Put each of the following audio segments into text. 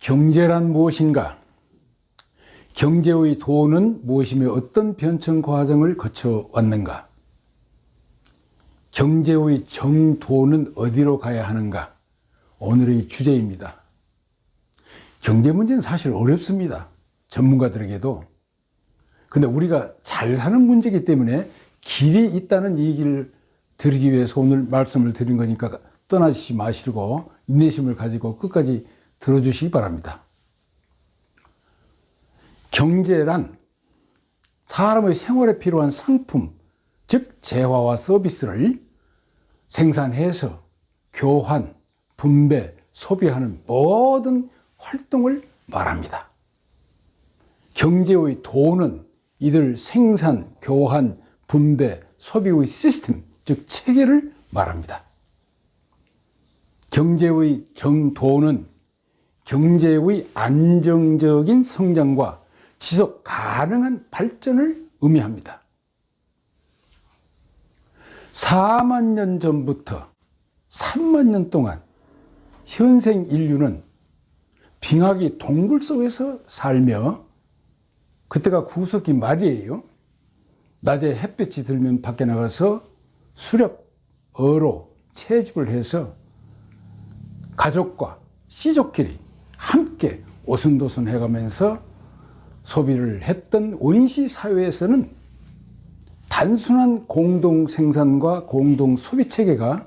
경제란 무엇인가? 경제의 도는 무엇이며 어떤 변천 과정을 거쳐왔는가? 경제의 정도는 어디로 가야 하는가? 오늘의 주제입니다. 경제 문제는 사실 어렵습니다. 전문가들에게도. 근데 우리가 잘 사는 문제이기 때문에 길이 있다는 얘기를 드리기 위해서 오늘 말씀을 드린 거니까 떠나지 마시고 인내심을 가지고 끝까지 들어주시기 바랍니다. 경제란 사람의 생활에 필요한 상품, 즉 재화와 서비스를 생산해서 교환, 분배, 소비하는 모든 활동을 말합니다. 경제의 도는 이들 생산, 교환, 분배, 소비의 시스템, 즉 체계를 말합니다. 경제의 정도는 경제의 안정적인 성장과 지속 가능한 발전을 의미합니다. 4만 년 전부터 3만 년 동안 현생 인류는 빙하기 동굴 속에서 살며, 그때가 구석기 말이에요. 낮에 햇볕이 들면 밖에 나가서 수렵, 어로 채집을 해서 가족과 씨족끼리 함께 오순도순 해가면서 소비를 했던 원시 사회에서는 단순한 공동 생산과 공동 소비 체계가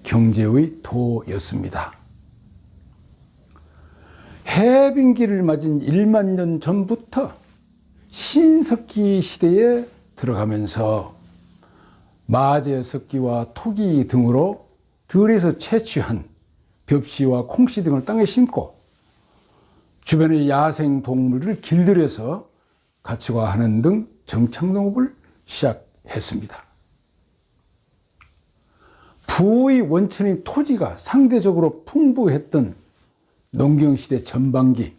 경제의 도였습니다. 해빙기를 맞은 1만 년 전부터 신석기 시대에 들어가면서 마제석기와 토기 등으로 들에서 채취한 벽시와 콩씨 등을 땅에 심고 주변의 야생 동물을 길들여서 가축화하는 등 정착농업을 시작했습니다. 부의 원천인 토지가 상대적으로 풍부했던 농경시대 전반기,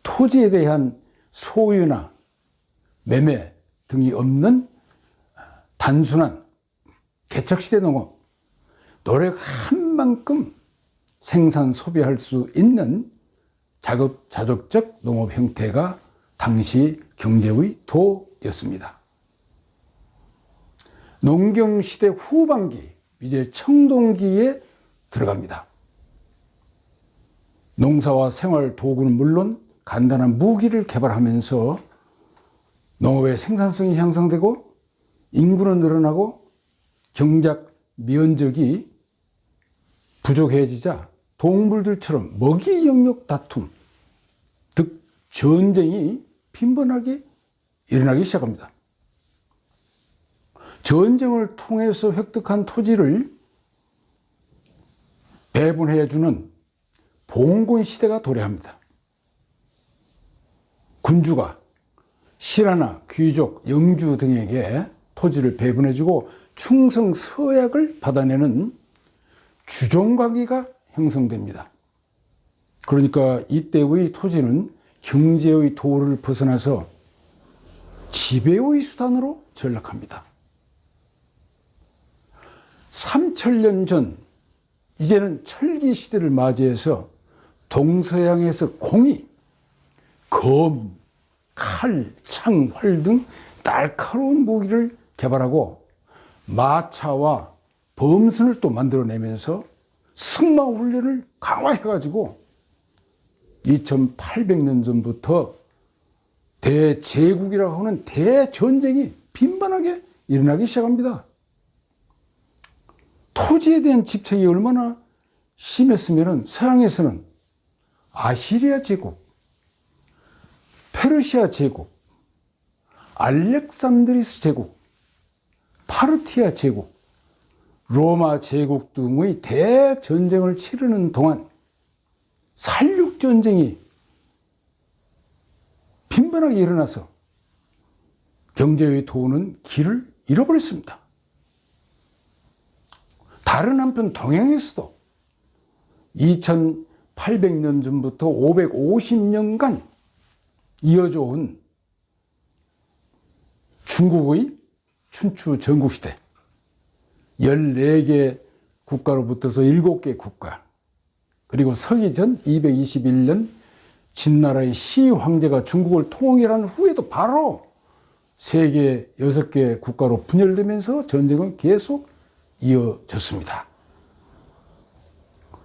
토지에 대한 소유나 매매 등이 없는 단순한 개척시대 농업, 노력한 만큼 생산 소비할 수 있는 자급자족적 농업 형태가 당시 경제의 도였습니다. 농경시대 후반기, 이제 청동기에 들어갑니다. 농사와 생활 도구는 물론 간단한 무기를 개발하면서 농업의 생산성이 향상되고 인구는 늘어나고 경작 면적이 부족해지자 동물들처럼 먹이 영역 다툼, 즉 전쟁이 빈번하게 일어나기 시작합니다. 전쟁을 통해서 획득한 토지를 배분해주는 봉건 시대가 도래합니다. 군주가 신하나 귀족, 영주 등에게 토지를 배분해주고 충성 서약을 받아내는 주종관계가 형성됩니다. 그러니까 이때의 토지는 경제의 도를 벗어나서 지배의 수단으로 전락합니다. 3000년 전, 이제는 철기 시대를 맞이해서 동서양에서 공이 검, 칼, 창, 활 등 날카로운 무기를 개발하고 마차와 범선을 또 만들어내면서 승마 훈련을 강화해가지고 2800년 전부터 대제국이라고 하는 대전쟁이 빈번하게 일어나기 시작합니다. 토지에 대한 집착이 얼마나 심했으면 서양에서는 아시리아 제국, 페르시아 제국, 알렉산드리스 제국, 파르티아 제국, 로마 제국 등의 대전쟁을 치르는 동안 살육전쟁이 빈번하게 일어나서 경제의 도는 길을 잃어버렸습니다. 다른 한편 동양에서도 2800년 전부터 550년간 이어져 온 중국의 춘추 전국시대, 14개 국가로 붙어서 7개 국가, 그리고 서기 전 221년 진나라의 시 황제가 중국을 통일한 후에도 바로 세계 6개 국가로 분열되면서 전쟁은 계속 이어졌습니다.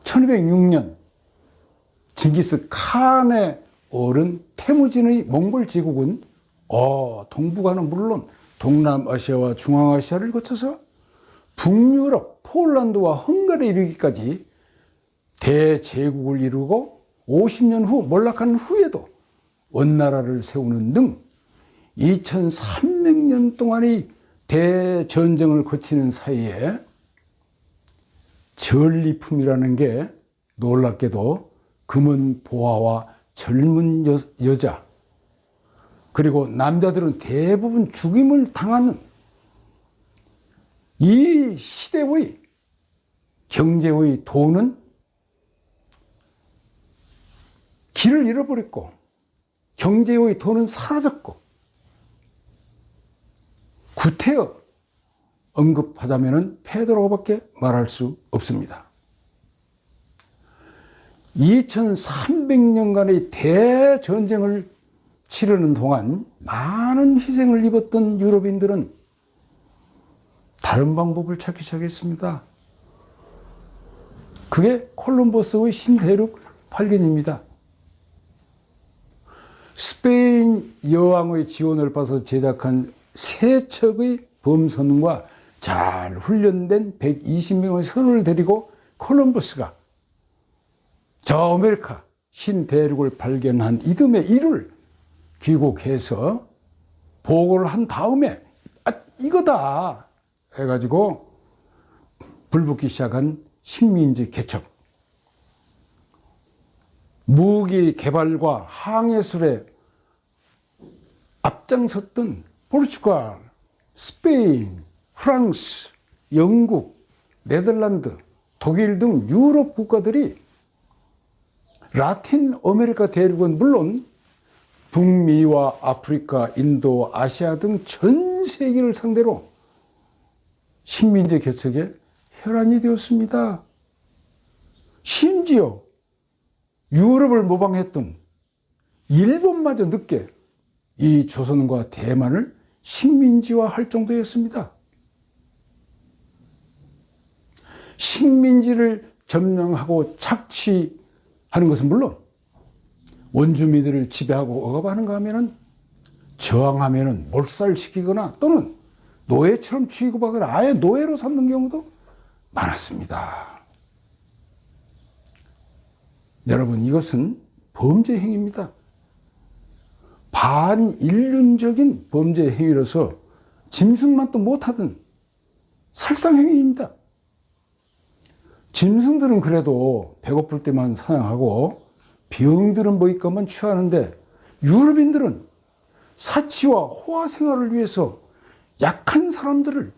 1206년 징기스 칸의 어른 태무진의 몽골 제국은 동북아는 물론 동남아시아와 중앙아시아를 거쳐서 북유럽, 폴란드와 헝가리에 이르기까지 대제국을 이루고 50년 후 몰락한 후에도 원나라를 세우는 등 2300년 동안의 대전쟁을 거치는 사이에 전리품이라는 게 놀랍게도 금은 보화와 젊은 여자, 그리고 남자들은 대부분 죽임을 당하는 이 시대의 경제의 도는 길을 잃어버렸고 경제의 도는 사라졌고, 구태여 언급하자면 페드로밖에 말할 수 없습니다. 2300년간의 대전쟁을 치르는 동안 많은 희생을 입었던 유럽인들은 다른 방법을 찾기 시작했습니다. 그게 콜럼버스의 신대륙 발견입니다. 스페인 여왕의 지원을 받아서 제작한 세 척의 범선과 잘 훈련된 120명의 선원을 데리고 콜럼버스가 저 아메리카 신대륙을 발견한 이듬해 1월 귀국해서 보고를 한 다음에 이거다 해가지고 불붙기 시작한 식민지 개척, 무기 개발과 항해술에 앞장섰던 포르투갈, 스페인, 프랑스, 영국, 네덜란드, 독일 등 유럽 국가들이 라틴 아메리카 대륙은 물론 북미와 아프리카, 인도, 아시아 등 전 세계를 상대로 식민지 개척에 혈안이 되었습니다. 심지어 유럽을 모방했던 일본마저 늦게 이 조선과 대만을 식민지화할 정도였습니다. 식민지를 점령하고 착취하는 것은 물론 원주민들을 지배하고 억압하는가 하면은 저항하면은 몰살시키거나 또는 노예처럼 취급하거나 아예 노예로 삼는 경우도 많았습니다. 여러분, 이것은 범죄 행위입니다. 반인륜적인 범죄 행위로서 짐승만도 못하던 살상행위입니다. 짐승들은 그래도 배고플 때만 사냥하고 병들은 먹잇감만 취하는데 유럽인들은 사치와 호화 생활을 위해서 약한 사람들을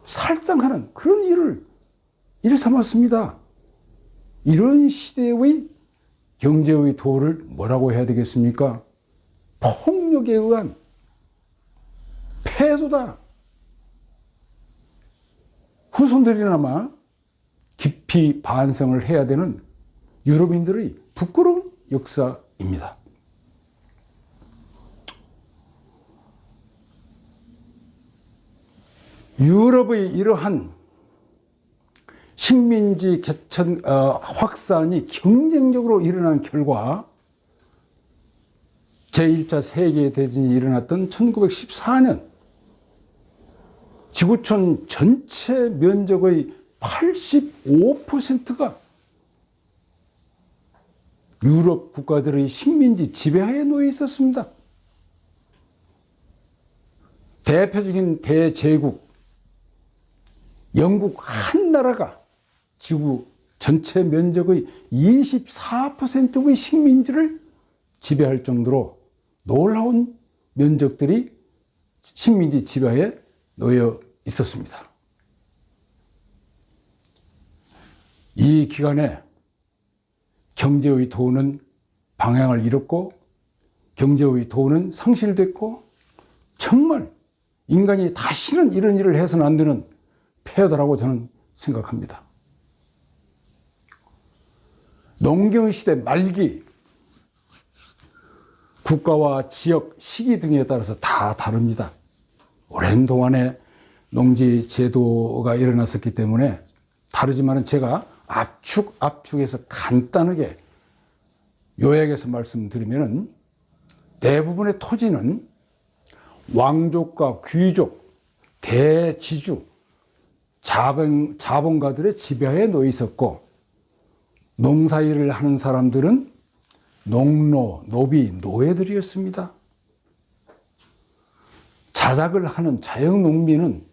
살상하는 그런 일을 삼았습니다. 이런 시대의 경제의 도를 뭐라고 해야 되겠습니까? 폭력에 의한 패소다. 후손들이나마 깊이 반성을 해야 되는 유럽인들의 부끄러운 역사입니다. 유럽의 이러한 식민지 개천 확산이 경쟁적으로 일어난 결과 제1차 세계대전이 일어났던 1914년 지구촌 전체 면적의 85%가 유럽 국가들의 식민지 지배하에 놓여 있었습니다. 대표적인 대제국 영국 한 나라가 지구 전체 면적의 24%의 식민지를 지배할 정도로 놀라운 면적들이 식민지 지배하에 놓여 있었습니다. 이 기간에 경제의 도는 방향을 잃었고 경제의 도는 상실됐고 정말 인간이 다시는 이런 일을 해서는 안 되는 폐허다라고 저는 생각합니다. 농경시대 말기 국가와 지역, 시기 등에 따라서 다 다릅니다. 오랜 동안에 농지 제도가 일어났었기 때문에 다르지만 제가 압축해서 간단하게 요약해서 말씀드리면 대부분의 토지는 왕족과 귀족, 대지주, 자본가들의 지배하에 놓여 있었고 농사일을 하는 사람들은 농노, 노비, 노예들이었습니다. 자작을 하는 자영농민은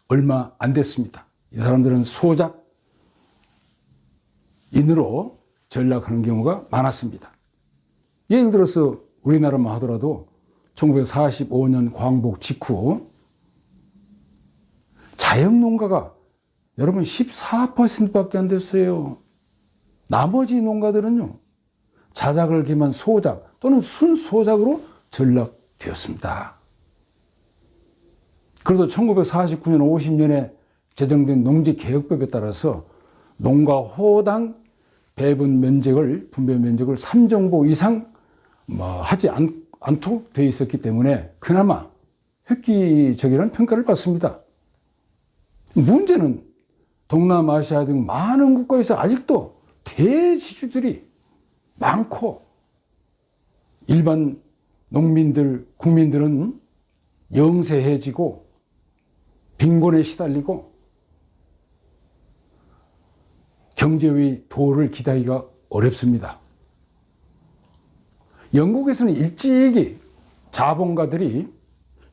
얼마 안 됐습니다. 이 사람들은 소작인으로 전락하는 경우가 많았습니다. 예를 들어서 우리나라만 하더라도 1945년 광복 직후 자영농가가 여러분 14%밖에 안 됐어요. 나머지 농가들은요, 자작을 기만 소작 또는 순소작으로 전락되었습니다. 그래도 1949년 50년에 제정된 농지개혁법에 따라서 농가 호당 배분 면적을, 분배 면적을 3정보 이상 하지 않도록 되어 있었기 때문에 그나마 획기적이라는 평가를 받습니다. 문제는 동남아시아 등 많은 국가에서 아직도 대지주들이 많고 일반 국민들은 영세해지고 빈곤에 시달리고 경제의 도를 기다리기가 어렵습니다. 영국에서는 일찍이 자본가들이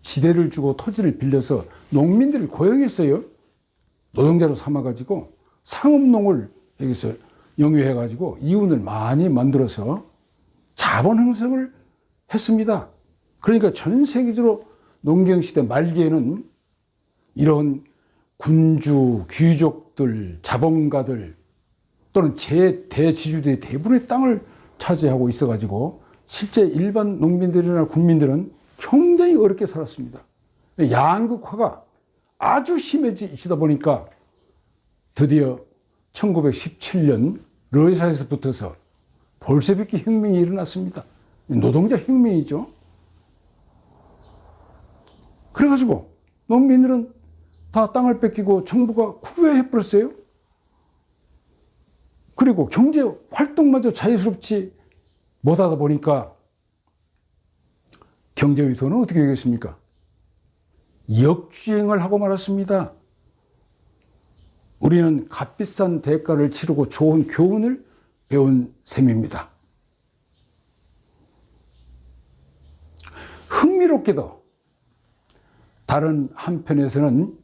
지대를 주고 토지를 빌려서 농민들을 고용했어요. 노동자로 삼아가지고 상업농을 여기서 영유해가지고 이윤을 많이 만들어서 자본 형성을 했습니다. 그러니까 전 세계적으로 농경시대 말기에는 이런 군주, 귀족들, 자본가들 또는 대지주들이 대부분의 땅을 차지하고 있어가지고 실제 일반 농민들이나 국민들은 굉장히 어렵게 살았습니다. 양극화가 아주 심해지다 보니까 드디어 1917년 러시아에서 붙어서 볼셰비키 혁명이 일어났습니다. 노동자 혁명이죠. 그래가지고 농민들은 다 땅을 뺏기고 정부가 후회해버렸어요. 그리고 경제 활동마저 자유스럽지 못하다 보니까 경제의 도는 어떻게 되겠습니까? 역주행을 하고 말았습니다. 우리는 값비싼 대가를 치르고 좋은 교훈을 배운 셈입니다. 흥미롭게도 다른 한편에서는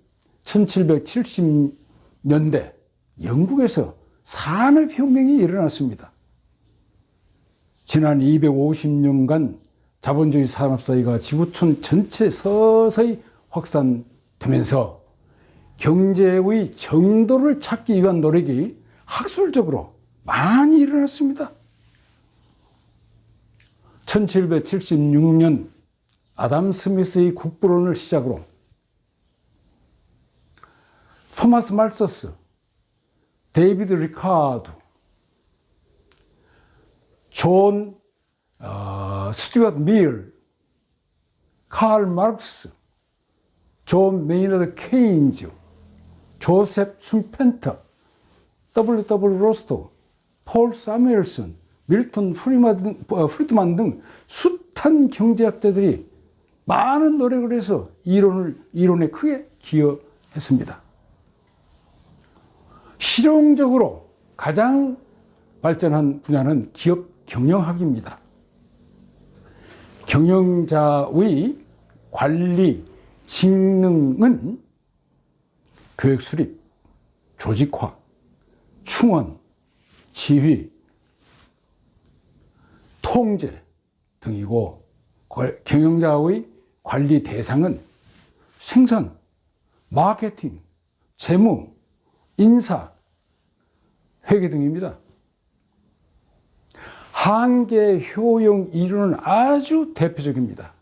1770년대 영국에서 산업혁명이 일어났습니다. 지난 250년간 자본주의 산업사회가 지구촌 전체 서서히 확산되면서 경제의 정도를 찾기 위한 노력이 학술적으로 많이 일어났습니다. 1776년 아담 스미스의 국부론을 시작으로 토마스 말서스, 데이비드 리카드, 존 스튜어트 밀, 칼 마르크스, 존 메이너드 케인즈, 조셉 슌펜터, W.W. 로스터, 폴 사무엘슨, 밀턴 프리드만 등 숱한 경제학자들이 많은 노력을 해서 이론에 크게 기여했습니다. 실용적으로 가장 발전한 분야는 기업 경영학입니다. 경영자의 관리 직능은 교육 수립, 조직화, 충원, 지휘, 통제 등이고 경영자의 관리 대상은 생산, 마케팅, 재무, 인사, 회계 등입니다. 한계 효용 이론은 아주 대표적입니다.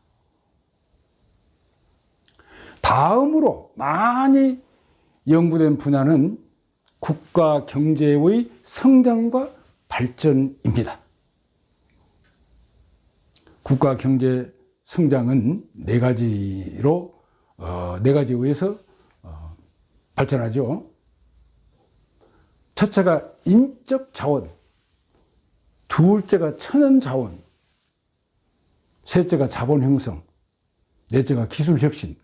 다음으로 많이 연구된 분야는 국가 경제의 성장과 발전입니다. 국가 경제 성장은 네 가지에 의해서 발전하죠. 첫째가 인적 자원, 둘째가 천연 자원, 셋째가 자본 형성, 넷째가 기술 혁신.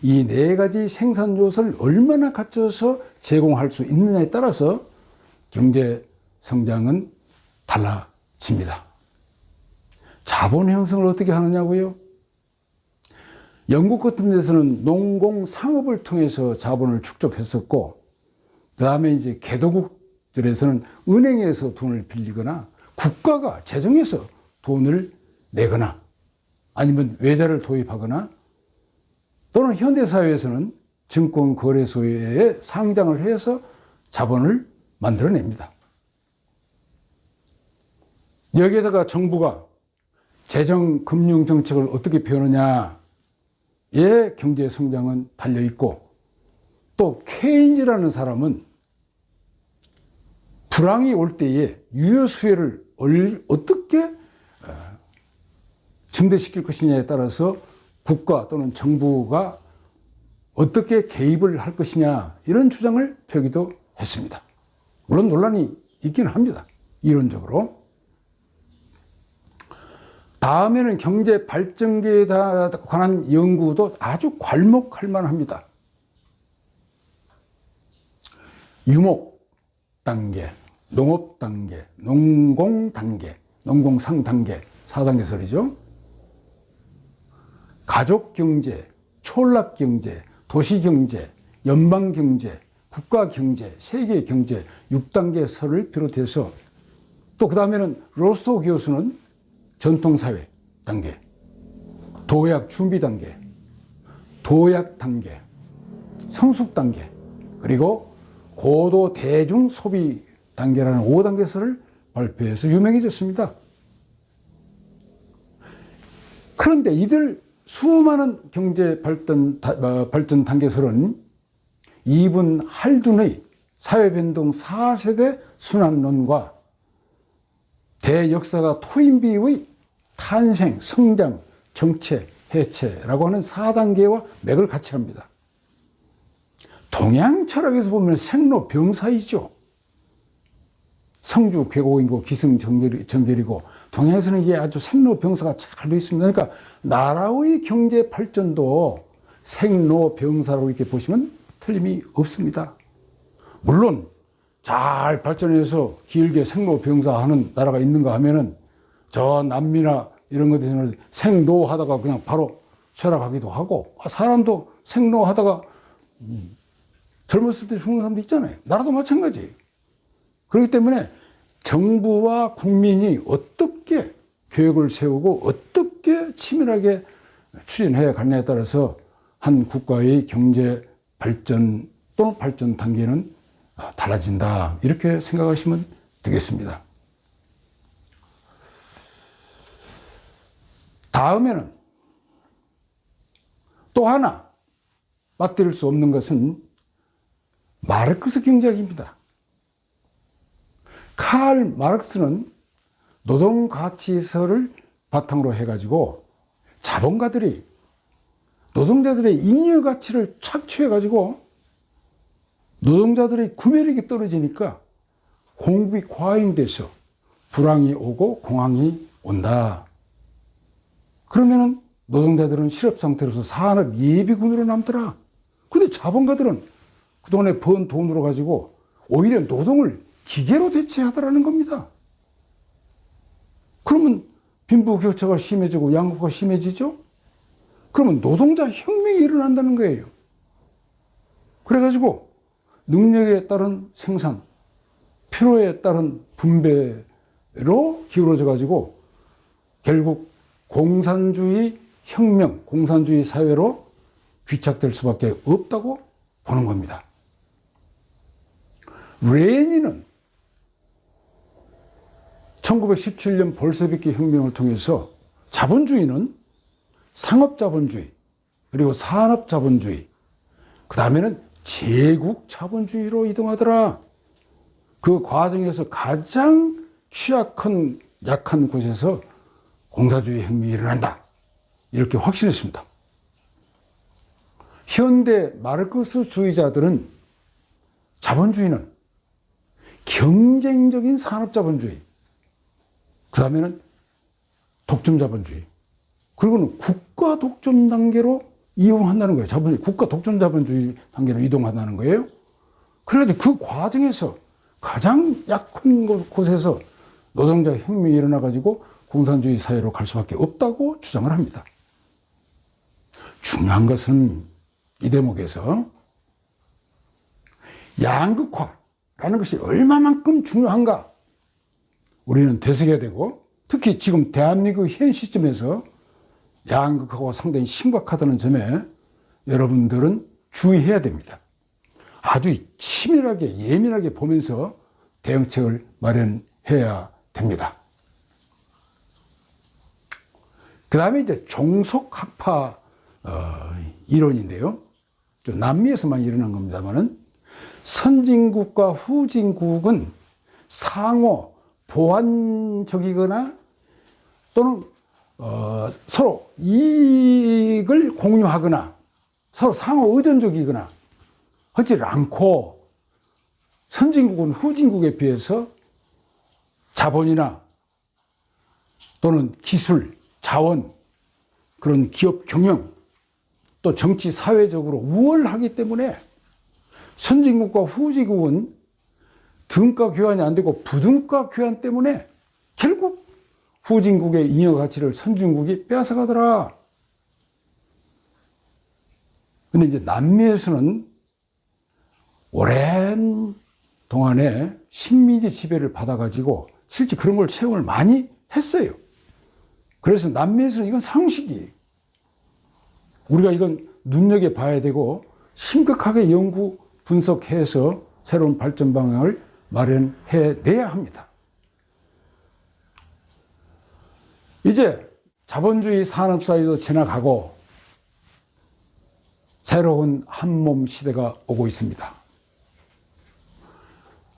이 네 가지 생산 요소를 얼마나 갖춰서 제공할 수 있느냐에 따라서 경제 성장은 달라집니다. 자본 형성을 어떻게 하느냐고요? 영국 같은 데서는 농공상업을 통해서 자본을 축적했었고, 그 다음에 이제 개도국들에서는 은행에서 돈을 빌리거나 국가가 재정에서 돈을 내거나 아니면 외자를 도입하거나, 또는 현대사회에서는 증권거래소에 상장을 해서 자본을 만들어냅니다. 여기에다가 정부가 재정, 금융 정책을 어떻게 펴느냐에 경제 성장은 달려있고, 또 케인즈라는 사람은 불황이 올 때에 유효 수혜를 어떻게 증대시킬 것이냐에 따라서 국가 또는 정부가 어떻게 개입을 할 것이냐, 이런 주장을 펴기도 했습니다. 물론 논란이 있기는 합니다, 이론적으로. 다음에는 경제 발전기에 관한 연구도 아주 괄목할 만합니다. 유목 단계, 농업 단계, 농공 단계, 농공상 단계, 4단계설이죠. 가족 경제, 촌락 경제, 도시 경제, 연방 경제, 국가 경제, 세계 경제 6단계설을 비롯해서, 또 그 다음에는 로스토 교수는 전통사회 단계, 도약 준비 단계, 도약 단계, 성숙 단계, 그리고 고도 대중 소비 단계라는 5단계설을 발표해서 유명해졌습니다. 그런데 이들 수많은 경제 발전 단계설은 이분 할둔의 사회변동 4세대 순환론과 대역사가 토인비의 탄생, 성장, 정체, 해체라고 하는 4단계와 맥을 같이 합니다. 동양 철학에서 보면 생로병사이죠. 성주 궤곡이고 기승전결이고, 동양에서는 이게 아주 생로병사가 잘 되어 있습니다. 그러니까 나라의 경제 발전도 생로병사로 이렇게 보시면 틀림이 없습니다. 물론 잘 발전해서 길게 생로병사하는 나라가 있는가 하면은 저 남미나 이런 것들은 생로하다가 그냥 바로 쇠락하기도 하고, 사람도 생로하다가 젊었을 때 죽는 사람도 있잖아요. 나라도 마찬가지. 그렇기 때문에 정부와 국민이 어떻게 계획을 세우고 어떻게 치밀하게 추진해 가느냐에 따라서 한 국가의 경제 발전 또는 발전 단계는 달라진다, 이렇게 생각하시면 되겠습니다. 다음에는 또 하나 빠뜨릴 수 없는 것은 마르크스 경제학입니다. 칼 마르크스는 노동가치설을 바탕으로 해가지고 자본가들이 노동자들의 잉여 가치를 착취해가지고 노동자들의 구매력이 떨어지니까 공급이 과잉돼서 불황이 오고 공황이 온다. 그러면은 노동자들은 실업 상태로서 산업 예비군으로 남더라. 근데 자본가들은 그동안에 번 돈으로 가지고 오히려 노동을 기계로 대체하더라는 겁니다. 그러면 빈부격차가 심해지고 양극화가 심해지죠? 그러면 노동자 혁명이 일어난다는 거예요. 그래가지고 능력에 따른 생산, 필요에 따른 분배로 기울어져 가지고 결국 공산주의 혁명, 공산주의 사회로 귀착될 수밖에 없다고 보는 겁니다. 레닌은 1917년 볼셰비키 혁명을 통해서 자본주의는 상업자본주의, 그리고 산업자본주의, 그 다음에는 제국자본주의로 이동하더라. 그 과정에서 가장 취약한 약한 곳에서 공사주의 혁명이 일어난다. 이렇게 확신했습니다. 현대 마르크스주의자들은 자본주의는 경쟁적인 산업자본주의, 그 다음에는 독점자본주의, 그리고는 국가 독점 단계로 이용한다는 거예요. 자본주의, 국가 독점 자본주의 단계로 이동한다는 거예요. 그래가지고 그 과정에서 가장 약한 곳에서 노동자 혁명이 일어나가지고 공산주의 사회로 갈 수밖에 없다고 주장을 합니다. 중요한 것은 이 대목에서 양극화라는 것이 얼마만큼 중요한가 우리는 되새겨야 되고, 특히 지금 대한민국 현 시점에서 양극화가 상당히 심각하다는 점에 여러분들은 주의해야 됩니다. 아주 치밀하게 예민하게 보면서 대응책을 마련해야 됩니다. 그 다음에 이제 종속학파 이론인데요. 남미에서만 일어난 겁니다만은 선진국과 후진국은 상호 보완적이거나 또는 서로 이익을 공유하거나 서로 상호 의존적이거나 하지 않고, 선진국은 후진국에 비해서 자본이나 또는 기술, 자원, 그런 기업 경영, 또 정치, 사회적으로 우월하기 때문에 선진국과 후진국은 등가 교환이 안 되고 부등가 교환 때문에 결국 후진국의 잉여 가치를 선진국이 빼앗아가더라. 근데 이제 남미에서는 오랜 동안에 식민지 지배를 받아가지고 실제 그런 걸 체험을 많이 했어요. 그래서 남미에서는 이건 상식이에요. 우리가 이건 눈여겨봐야 되고 심각하게 연구 분석해서 새로운 발전 방향을 마련해내야 합니다. 이제 자본주의 산업사회도 지나가고 새로운 한몸 시대가 오고 있습니다.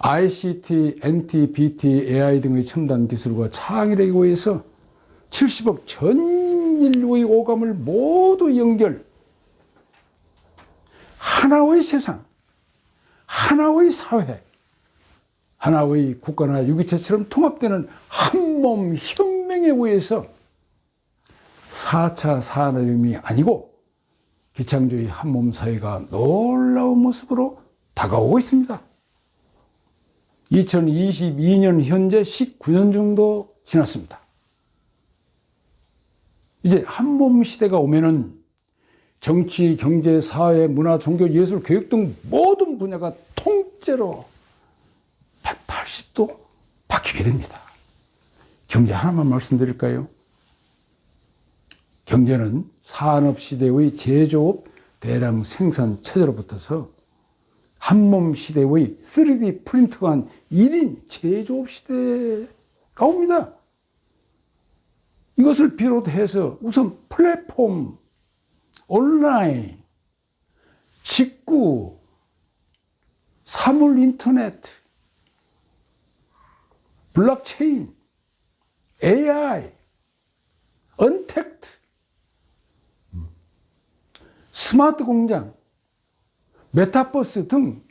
ICT, NT, BT, AI 등의 첨단 기술과 창의력에 의해서 70억 전 인류의 오감을 모두 연결, 하나의 세상, 하나의 사회, 하나의 국가나 유기체처럼 통합되는 한몸 혁명에 의해서 4차 산업혁명이 아니고 기창주의 한몸 사회가 놀라운 모습으로 다가오고 있습니다. 2022년 현재 19년 정도 지났습니다. 이제 한몸 시대가 오면은 정치, 경제, 사회, 문화, 종교, 예술, 교육 등 모든 분야가 통째로 180도 바뀌게 됩니다. 경제 하나만 말씀드릴까요? 경제는 산업시대의 제조업 대량 생산 체제로부터서 한몸 시대의 3D 프린터가 한 1인 제조업 시대가 옵니다. 이것을 비롯해서 우선 플랫폼, 온라인, 직구, 사물 인터넷, 블록체인, AI, 언택트, 스마트 공장, 메타버스 등,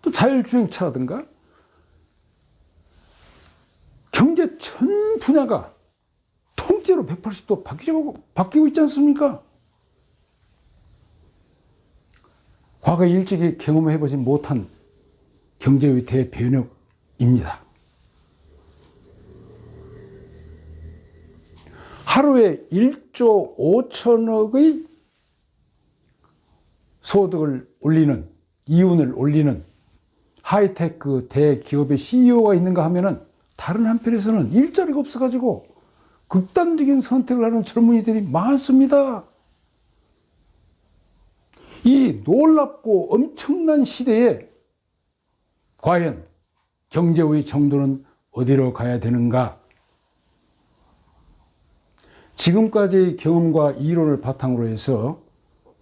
또 자율주행차라든가 경제 전 분야가 통째로 180도 바뀌고 있지 않습니까? 과거에 일찍이 경험해보지 못한 경제의 대변혁입니다. 하루에 1조 5천억의 소득을 올리는, 이윤을 올리는 하이테크 대기업의 CEO가 있는가 하면은 다른 한편에서는 일자리가 없어가지고 극단적인 선택을 하는 젊은이들이 많습니다. 이 놀랍고 엄청난 시대에 과연 경제의 정도는 어디로 가야 되는가? 지금까지의 경험과 이론을 바탕으로 해서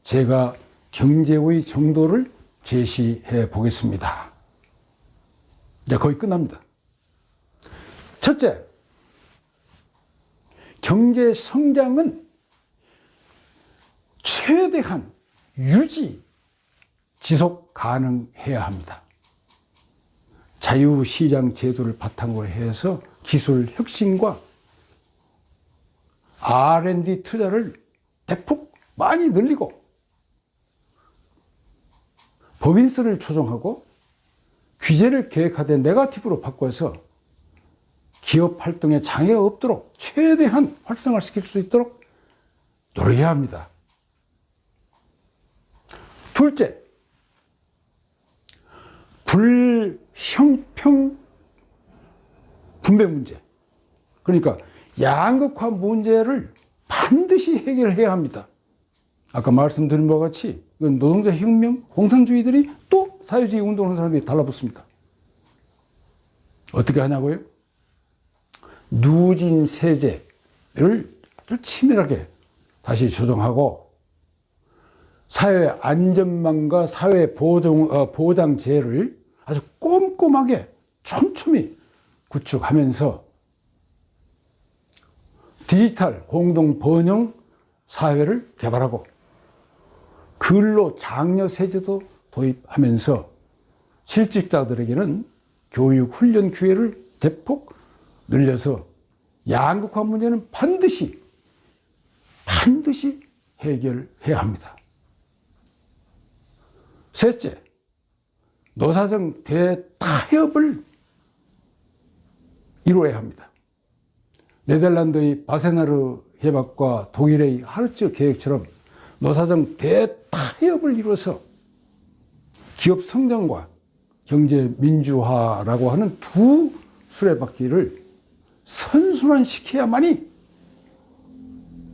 제가 경제의 정도를 제시해 보겠습니다. 이제 거의 끝납니다. 첫째, 경제 성장은 최대한 유지, 지속 가능해야 합니다. 자유시장 제도를 바탕으로 해서 기술 혁신과 R&D 투자를 대폭 많이 늘리고 법인세를 조정하고 규제를 계획하되 네거티브로 바꿔서 기업 활동에 장애가 없도록 최대한 활성화시킬 수 있도록 노력해야 합니다. 둘째, 불형평 분배 문제. 그러니까 양극화 문제를 반드시 해결해야 합니다. 아까 말씀드린 바와 같이 이건 노동자 혁명, 공산주의들이 또 사회주의 운동하는 사람들이 달라붙습니다. 어떻게 하냐고요? 누진 세제를 아주 치밀하게 다시 조정하고 사회 안전망과 사회 보장제를 아주 꼼꼼하게 촘촘히 구축하면서 디지털 공동 번영 사회를 개발하고 근로 장려 세제도 도입하면서 실직자들에게는 교육 훈련 기회를 대폭 늘려서 양극화 문제는 반드시 해결해야 합니다. 셋째, 노사정 대타협을 이루어야 합니다. 네덜란드의 바세나르 협약과 독일의 하르츠 계획처럼 노사정 대타협을 이루어서 기업 성장과 경제 민주화라고 하는 두 수레바퀴를 선순환시켜야만이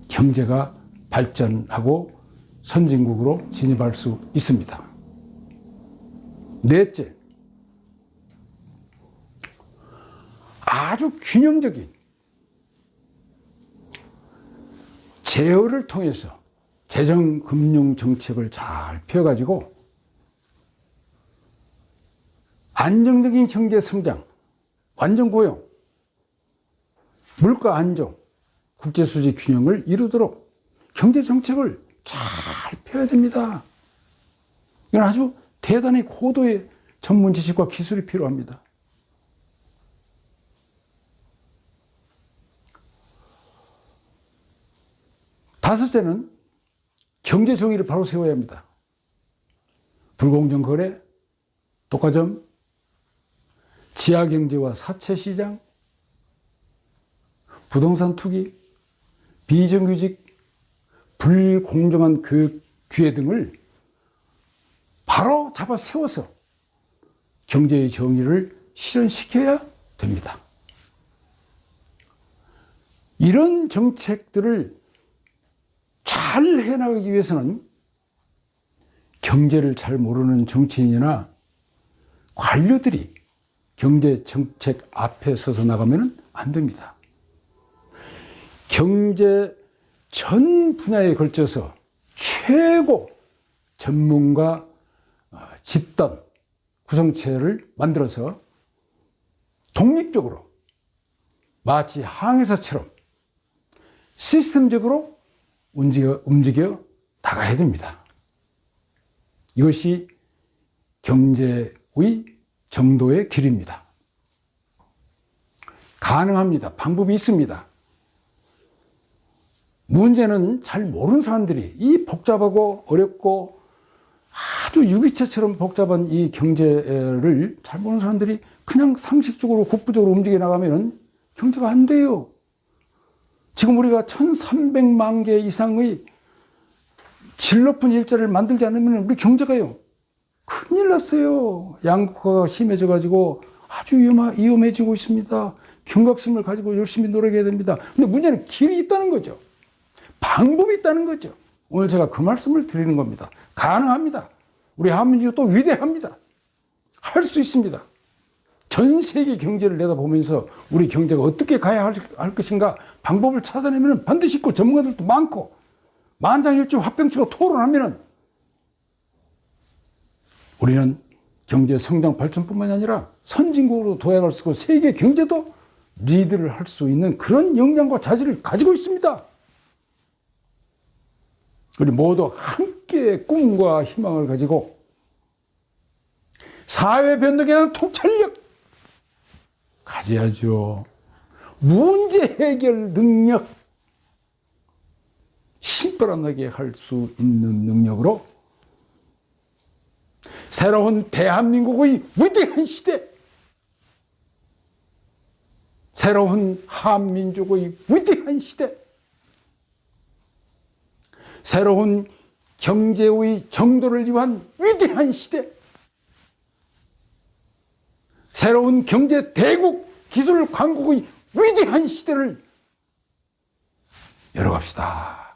경제가 발전하고 선진국으로 진입할 수 있습니다. 넷째, 아주 균형적인 제어를 통해서 재정 금융 정책을 잘 펴가지고 안정적인 경제 성장, 완전 고용, 물가 안정, 국제 수지 균형을 이루도록 경제 정책을 잘 펴야 됩니다. 이건 아주 대단히 고도의 전문 지식과 기술이 필요합니다. 다섯째는 경제 정의를 바로 세워야 합니다. 불공정 거래, 독과점, 지하경제와 사채시장, 부동산 투기, 비정규직, 불공정한 교육 기회 등을 바로 잡아 세워서 경제의 정의를 실현시켜야 됩니다. 이런 정책들을 잘 해나가기 위해서는 경제를 잘 모르는 정치인이나 관료들이 경제 정책 앞에 서서 나가면 안 됩니다. 경제 전 분야에 걸쳐서 최고 전문가 집단 구성체를 만들어서 독립적으로 마치 항해사처럼 시스템적으로 움직여 나가야 됩니다. 이것이 경제의 정도의 길입니다. 가능합니다. 방법이 있습니다. 문제는 잘 모르는 사람들이 이 복잡하고 어렵고 아주 유기체처럼 복잡한 이 경제를 잘 모르는 사람들이 그냥 상식적으로 국부적으로 움직여 나가면 경제가 안 돼요. 지금 우리가 1300만 개 이상의 질 높은 일자리를 만들지 않으면 우리 경제가요, 큰일 났어요. 양극화가 심해져 가지고 아주 위험해지고 있습니다. 경각심을 가지고 열심히 노력해야 됩니다. 근데 문제는 길이 있다는 거죠. 방법이 있다는 거죠. 오늘 제가 그 말씀을 드리는 겁니다. 가능합니다. 우리 한민족이 또 위대합니다. 할 수 있습니다. 전 세계 경제를 내다보면서 우리 경제가 어떻게 가야 할 것인가 방법을 찾아내면 반드시 있고 전문가들도 많고 만장일치 화병치고 토론하면 우리는 경제 성장 발전뿐만 아니라 선진국으로 도약할 수 있고 세계 경제도 리드를 할 수 있는 그런 역량과 자질을 가지고 있습니다. 우리 모두 함께 꿈과 희망을 가지고 사회 변동에 대한 통찰력 가져야죠. 문제 해결 능력, 신바람나게 할 수 있는 능력으로 새로운 대한민국의 위대한 시대, 새로운 한민족의 위대한 시대, 새로운 경제의 정도를 위한 위대한 시대, 새로운 경제 대국, 기술 강국의 위대한 시대를 열어갑시다.